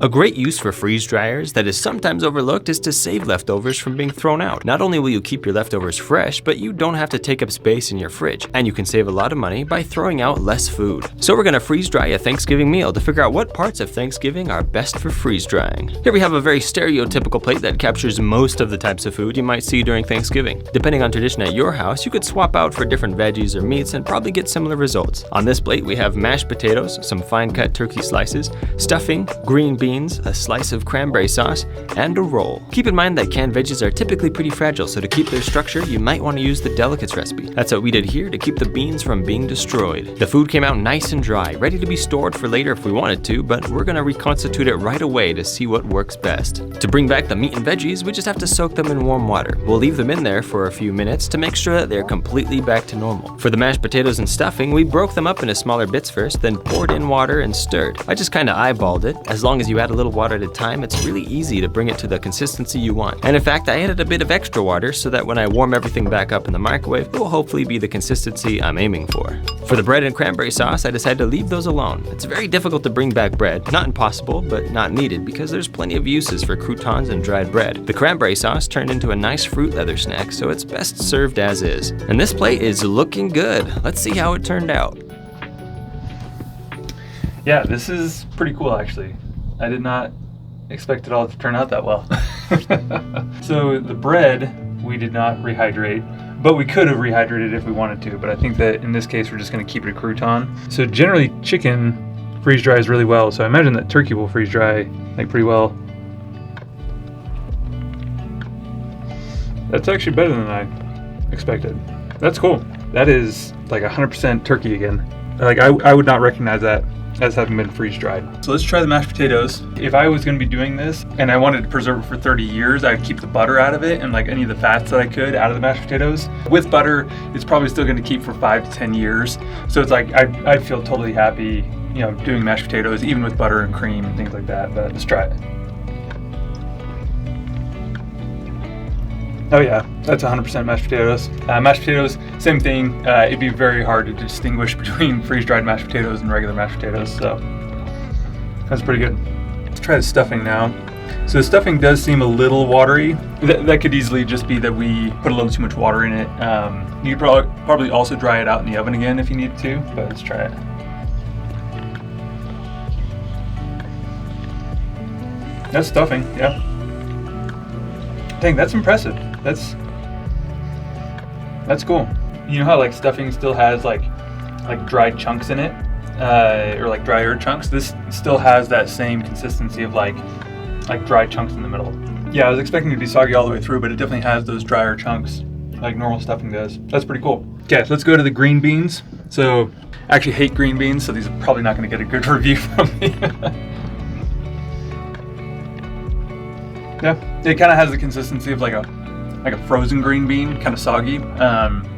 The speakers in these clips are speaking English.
A great use for freeze dryers that is sometimes overlooked is to save leftovers from being thrown out. Not only will you keep your leftovers fresh, but you don't have to take up space in your fridge, and you can save a lot of money by throwing out less food. So we're gonna freeze dry a Thanksgiving meal to figure out what parts of Thanksgiving are best for freeze drying. Here we have a very stereotypical plate that captures most of the types of food you might see during Thanksgiving. Depending on tradition at your house, you could swap out for different veggies or meats and probably get similar results. On this plate, we have mashed potatoes, some fine cut turkey slices, stuffing, green beans, a slice of cranberry sauce, and a roll. Keep in mind that canned veggies are typically pretty fragile, so to keep their structure, you might want to use the delicates recipe. That's what we did here to keep the beans from being destroyed. The food came out nice and dry, ready to be stored for later if we wanted to, but we're gonna reconstitute it right away to see what works best. To bring back the meat and veggies, we just have to soak them in warm water. We'll leave them in there for a few minutes to make sure that they're completely back to normal. For the mashed potatoes and stuffing, we broke them up into smaller bits first, then poured in water and stirred. I just kinda eyeballed it. As long as you add a little water at a time, it's really easy to bring it to the consistency you want. And in fact, I added a bit of extra water so that when I warm everything back up in the microwave, it will hopefully be the consistency I'm aiming for. For the bread and cranberry sauce, I decided to leave those alone. It's very difficult to bring back bread. Not impossible, but not needed because there's plenty of uses for croutons and dried bread. The cranberry sauce turned into a nice fruit leather snack, so it's best served as is. And this plate is looking good. Let's see how it turned out. Yeah, this is pretty cool actually. I did not expect it all to turn out that well. So the bread we did not rehydrate, but we could have rehydrated if we wanted to, but I think that in this case we're just going to keep it a crouton. So generally chicken freeze dries really well, so I imagine that turkey will freeze dry like pretty well. That's actually better than I expected. That's cool. That is like 100% turkey again. Like I would not recognize that as having been freeze dried. So let's try the mashed potatoes. If I was going to be doing this and I wanted to preserve it for 30 years, I'd keep the butter out of it and like any of the fats that I could out of the mashed potatoes. With butter, it's probably still going to keep for 5 to 10 years. So it's like I'd feel totally happy, you know, doing mashed potatoes even with butter and cream and things like that. But let's try it. Oh yeah, that's 100% mashed potatoes. Mashed potatoes, same thing. It'd be very hard to distinguish between freeze-dried mashed potatoes and regular mashed potatoes, so that's pretty good. Let's try the stuffing now. So the stuffing does seem a little watery. That could easily just be that we put a little too much water in it. You could probably also dry it out in the oven again if you need to, but let's try it. That's stuffing, yeah. Dang, that's impressive. That's cool. You know how like stuffing still has like dried chunks in it, or like drier chunks? This still has that same consistency of like dried chunks in the middle. Yeah, I was expecting it to be soggy all the way through, but it definitely has those drier chunks like normal stuffing does. That's pretty cool. Okay, so let's go to the green beans. So I actually hate green beans, so these are probably not going to get a good review from me. Yeah, it kind of has the consistency of like a frozen green bean, kind of soggy,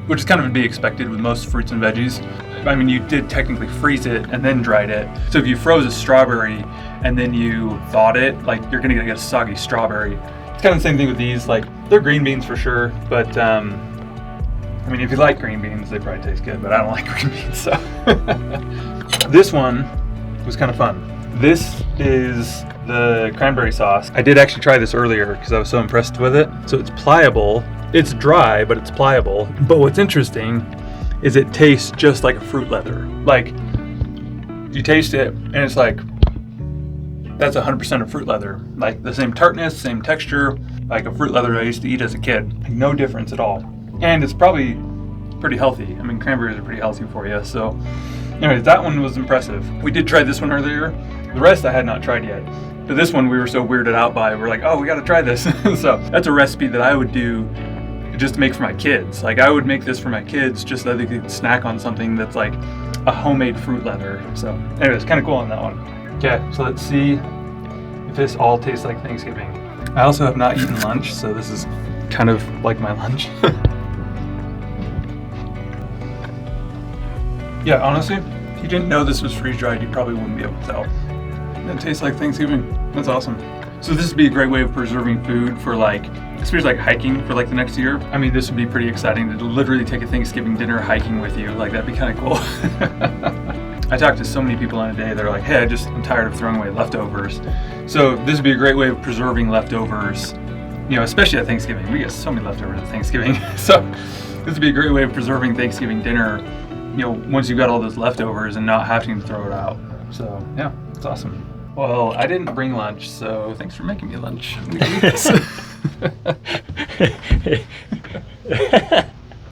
which is kind of to be expected with most fruits and veggies. I mean, you did technically freeze it and then dried it. So if you froze a strawberry and then you thawed it, like you're gonna get a soggy strawberry. It's kind of the same thing with these. Like they're green beans for sure, but I mean, if you like green beans, they probably taste good. But I don't like green beans, so this one was kind of fun. This is the cranberry sauce. I did actually try this earlier because I was so impressed with it. So it's pliable. It's dry, but it's pliable. But what's interesting is it tastes just like a fruit leather. Like you taste it and it's like, that's 100% of fruit leather. Like the same tartness, same texture, like a fruit leather I used to eat as a kid. Like no difference at all. And it's probably pretty healthy. I mean, cranberries are pretty healthy for you. So anyways, that one was impressive. We did try this one earlier. The rest I had not tried yet. But this one we were so weirded out by. We're like, oh, we got to try this. So that's a recipe that I would do just to make for my kids. Like I would make this for my kids just so that they could snack on something that's like a homemade fruit leather. So anyways, kind of cool on that one. Okay, so let's see if this all tastes like Thanksgiving. I also have not eaten lunch, so this is kind of like my lunch. Yeah, honestly, if you didn't know this was freeze-dried, you probably wouldn't be able to tell. It tastes like Thanksgiving. That's awesome. So this would be a great way of preserving food for like, especially like hiking for like the next year. I mean, this would be pretty exciting to literally take a Thanksgiving dinner hiking with you. Like that'd be kind of cool. I talk to so many people in a day that are like, hey, I'm tired of throwing away leftovers. So this would be a great way of preserving leftovers, especially at Thanksgiving. We get so many leftovers at Thanksgiving. So this would be a great way of preserving Thanksgiving dinner, once you've got all those leftovers and not having to throw it out. So yeah, it's awesome. Well, I didn't bring lunch, so thanks for making me lunch. We can eat this.